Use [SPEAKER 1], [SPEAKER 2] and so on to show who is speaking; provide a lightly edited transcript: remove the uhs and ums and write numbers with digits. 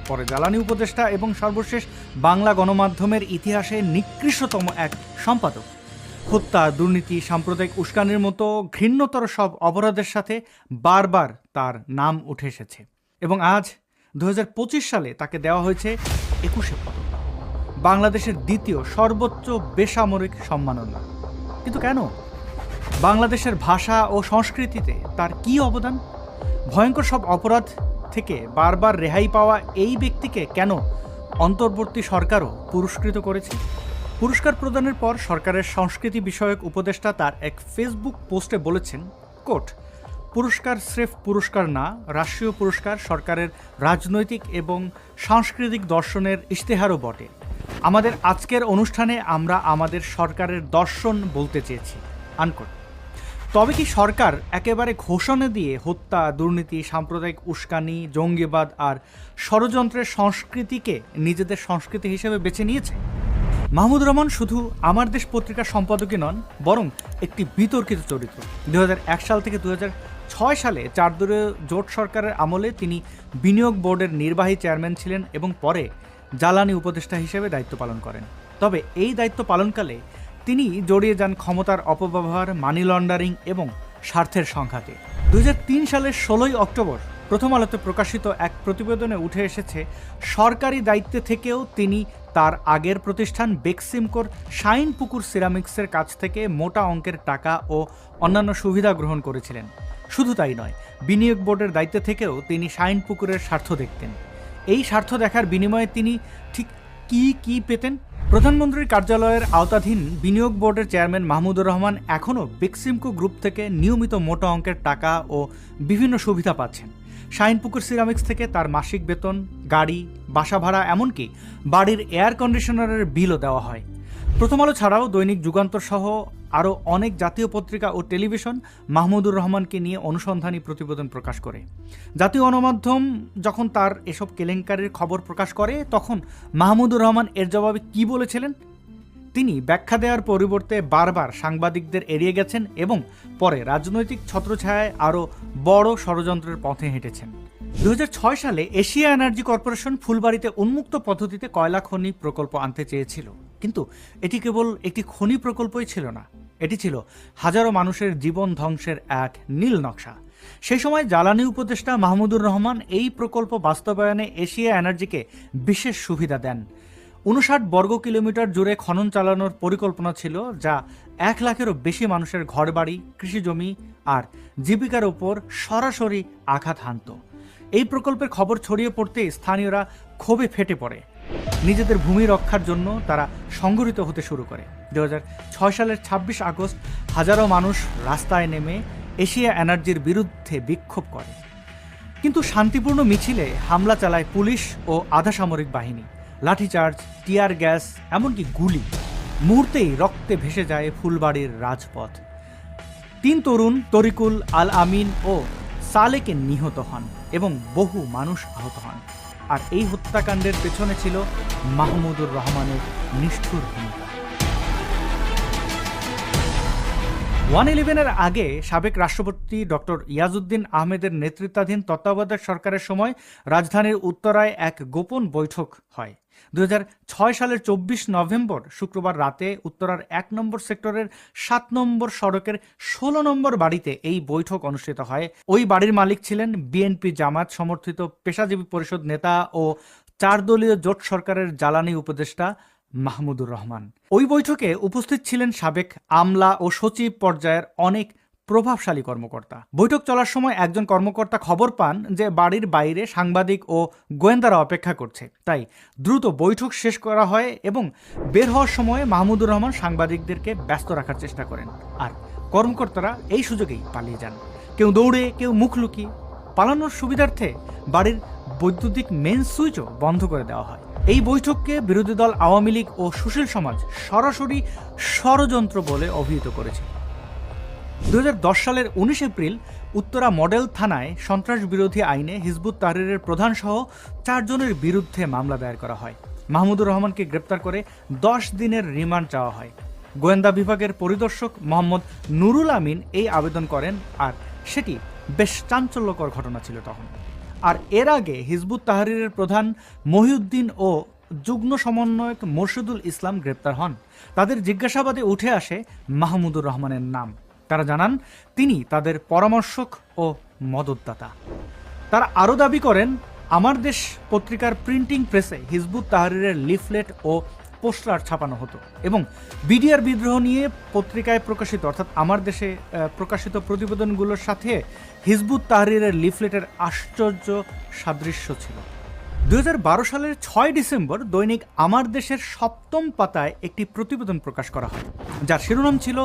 [SPEAKER 1] পরে জ্বালানি উপদেষ্টা এবং সর্বশেষ বাংলা গণমাধ্যমের ইতিহাসে নিকৃষ্টতম এক সম্পাদক। হত্যা, দুর্নীতি, সাম্প্রদায়িক উস্কানির মতো ঘৃণ্যতর সব অপরাধের সাথে বারবার তার নাম উঠে এসেছে এবং আজ 2025 সালে তাকে দেওয়া হয়েছে 21 পদক, বাংলাদেশের দ্বিতীয় সর্বোচ্চ বেসামরিক সম্মাননা। কিন্তু কেন? বাংলাদেশের ভাষা ও সংস্কৃতিতে তার কী অবদান? ভয়ঙ্কর সব অপরাধ থেকে বারবার রেহাই পাওয়া এই ব্যক্তিকে কেন অন্তর্বর্তী সরকারও পুরস্কৃত করেছে? পুরস্কার প্রদানের পর সরকারের সংস্কৃতি বিষয়ক উপদেষ্টা তার এক ফেসবুক পোস্টে বলেছেন, কোট, পুরস্কার স্রেফ পুরস্কার না, রাষ্ট্রীয় পুরস্কার সরকারের রাজনৈতিক এবং সাংস্কৃতিক দর্শনের ইশতেহারও বটে। আমাদের আজকের অনুষ্ঠানে আমরা আমাদের সরকারের দর্শন বলতে চেয়েছি, আনকোট। তবে কি সরকার একেবারে ঘোষণা দিয়ে হত্যা, দুর্নীতি, সাম্প্রদায়িক উস্কানি, জঙ্গিবাদ আর ষড়যন্ত্রের সংস্কৃতিকে নিজেদের সংস্কৃতি হিসেবে বেছে নিয়েছে? মাহমুদুর রহমান শুধু আমার দেশ পত্রিকার সম্পাদকই নন, বরং একটি বিতর্কিত চরিত্র। 2001 সাল থেকে 2006 সালে 4 দলীয় জোট সরকারের আমলে তিনি বিনিয়োগ বোর্ডের নির্বাহী চেয়ারম্যান ছিলেন এবং পরে জ্বালানি উপদেষ্টা হিসেবে দায়িত্ব পালন করেন। তবে এই দায়িত্ব পালনকালে তিনি জড়িয়ে যান ক্ষমতার অপব্যবহার, মানি লন্ডারিং এবং স্বার্থের সংঘাতে। 2003 সালের 16 অক্টোবর প্রথম আলোতে প্রকাশিত এক প্রতিবেদনে উঠে এসেছে, সরকারি দায়িত্বে থেকেও তিনি তার আগের প্রতিষ্ঠান বেক্সিমকোর শাইনপুকুর সিরামিক্সের কাছ থেকে মোটা অঙ্কের টাকা ও অন্যান্য সুবিধা গ্রহণ করেছিলেন। শুধু তাই নয়, বিনিয়োগ বোর্ডের দায়িত্বে থেকেও তিনি শাইনপুকুরের স্বার্থ দেখতেন। এই স্বার্থ দেখার বিনিময়ে তিনি ঠিক কি পেতেন? প্রধানমন্ত্রীর কার্যালয়ের আওতাধীন বিনিয়োগ বোর্ডের চেয়ারম্যান মাহমুদুর রহমান এখনও বেক্সিমকো গ্রুপ থেকে নিয়মিত মোটা অঙ্কের টাকা ও বিভিন্ন সুবিধা পাচ্ছেন। শাইনপুকুর সিরামিক্স থেকে তার মাসিক বেতন, গাড়ি, বাসা ভাড়া, এমনকি বাড়ির এয়ার কন্ডিশনারের বিলও দেওয়া হয়। প্রথম আলো ছাড়াও দৈনিক যুগান্তর সহ আরও অনেক জাতীয় পত্রিকা ও টেলিভিশন মাহমুদুর রহমানকে নিয়ে অনুসন্ধানী প্রতিবেদন প্রকাশ করে। জাতীয় গণমাধ্যম যখন তার এসব কেলেঙ্কারির খবর প্রকাশ করে, তখন মাহমুদুর রহমান এর জবাবে কি বলেছিলেন? তিনি ব্যাখ্যা দেওয়ার পরিবর্তে বারবার সাংবাদিকদের এড়িয়ে গেছেন এবং পরে রাজনৈতিক ছত্রছায়ায় আরও বড় ষড়যন্ত্রের পথে হেঁটেছেন। 2006 সালে এশিয়া এনার্জি কর্পোরেশন ফুলবাড়িতে উন্মুক্ত পদ্ধতিতে কয়লা খনি প্রকল্প আনতে চেয়েছিল, কিন্তু এটি কেবল একটি খনি প্রকল্পই ছিল না, এটি ছিল হাজারো মানুষের জীবন ধ্বংসের এক নীল নকশা। সেই সময় জ্বালানি উপদেষ্টা মাহমুদুর রহমান এই প্রকল্প বাস্তবায়নে এশিয়া এনার্জিকে বিশেষ সুবিধা দেন। 59 বর্গ কিলোমিটার জুড়ে খনন চালানোর পরিকল্পনা ছিল, যা 1 লাখেরও বেশি মানুষের ঘরবাড়ি, কৃষিজমি আর জীবিকার ওপর সরাসরি আঘাত হানত। এই প্রকল্পের খবর ছড়িয়ে পড়তে স্থানীয়রা ক্ষোভে ফেটে পড়ে। নিজেদের ভূমি রক্ষার জন্য তারা সংগঠিত হতে শুরু করে। 2006 সালের 26 আগস্ট হাজারো মানুষ রাস্তায় নেমে এশিয়া এনার্জির বিরুদ্ধে বিক্ষোভ করে, কিন্তু শান্তিপূর্ণ মিছিলে হামলা চালায় পুলিশ ও আধা সামরিক বাহিনী। লাঠিচার্জ, টিয়ার গ্যাস, এমনকি গুলি। মুহূর্তেই রক্তে ভেসে যায় ফুলবাড়ির রাজপথ। 3 তরুণ তরিকুল, আল আমিন ও সালেকে নিহত হন এবং বহু মানুষ আহত হন। আর এই হত্যাকাণ্ডের পেছনে ছিল মাহমুদুর রহমানের নিষ্ঠুর ভূমিকা। 111-এর আগে সাবেক রাষ্ট্রপতি ডক্টর ইয়াজউদ্দিন আহমেদের নেতৃত্বাধীন তত্ত্বাবধায়ক সরকারের সময় রাজধানীর উত্তরায় এক গোপন বৈঠক হয়। 2006 সালের 24 নভেম্বর শুক্রবার রাতে উত্তরার 1 নম্বর সেক্টরের 7 নম্বর সড়কের 16 নম্বর বাড়িতে এই বৈঠক অনুষ্ঠিত হয়। ওই বাড়ির মালিক ছিলেন বিএনপি জামাত সমর্থিত পেশাজীবী পরিষদ নেতা ও 4 দলীয় জোট সরকারের জ্বালানি উপদেষ্টা মাহমুদুর রহমান। ওই বৈঠকে উপস্থিত ছিলেন সাবেক আমলা ও সচিব পর্যায়ের অনেক প্রভাবশালী কর্মকর্তা। বৈঠক চলার সময় একজন কর্মকর্তা খবর পান যে বাড়ির বাইরে সাংবাদিক ও গোয়েন্দারা অপেক্ষা করছে, তাই দ্রুত বৈঠক শেষ করা হয় এবং বের হওয়ার সময় মাহমুদুর রহমান সাংবাদিকদেরকে ব্যস্ত রাখার চেষ্টা করেন, আর কর্মকর্তারা এই সুযোগেই পালিয়ে যান। কেউ দৌড়ে, কেউ মুখ লুকিয়ে। পালানোর সুবিধার্থে বাড়ির বৈদ্যুতিক মেন সুইচও বন্ধ করে দেওয়া হয়। এই বৈঠককে বিরোধী দল আওয়ামী লীগ ও সুশীল সমাজ সরাসরি ষড়যন্ত্র বলে অভিহিত করেছে। 2010 সালের 19 এপ্রিল উত্তরা মডেল থানায় সন্ত্রাস বিরোধী আইনে হিজবুত তাহরিরের প্রধান সহ 4 জনের বিরুদ্ধে মামলা দায়ের করা হয়। মাহমুদুর রহমানকে গ্রেপ্তার করে 10 দিনের রিমান্ড চাওয়া হয়। গোয়েন্দা বিভাগের পরিদর্শক মোহাম্মদ নুরুল আমিন এই আবেদন করেন, আর সেটি বেশ চাঞ্চল্যকর ঘটনা ছিল তখন। আর এর আগে হিজবুত তাহরিরের প্রধান মহিউদ্দিন ও যুগ্ম সমন্বয়ক মোর্শেদুল ইসলাম গ্রেপ্তার হন। তাদের জিজ্ঞাসাবাদে উঠে আসে মাহমুদুর রহমানের নাম। তারা জানান তিনি তাদের পরামর্শক ও মদতদাতা। তারা আরও দাবি করেন, আমার দেশ পত্রিকার প্রিন্টিং প্রেসে হিজবুত তাহরিরের লিফলেট ও পোস্টার ছাপানো হতো এবং বিডিআর বিদ্রোহ নিয়ে পত্রিকায় প্রকাশিত অর্থাৎ আমার দেশে প্রকাশিত প্রতিবেদনগুলোর সাথে হিজবুত তাহরিরের লিফলেটের আশ্চর্য সাদৃশ্য ছিল। 2012 সালের 6 ডিসেম্বর দৈনিক আমার দেশের 7ম পাতায় একটি প্রতিবেদন প্রকাশ করা হয়, যার শিরোনাম ছিল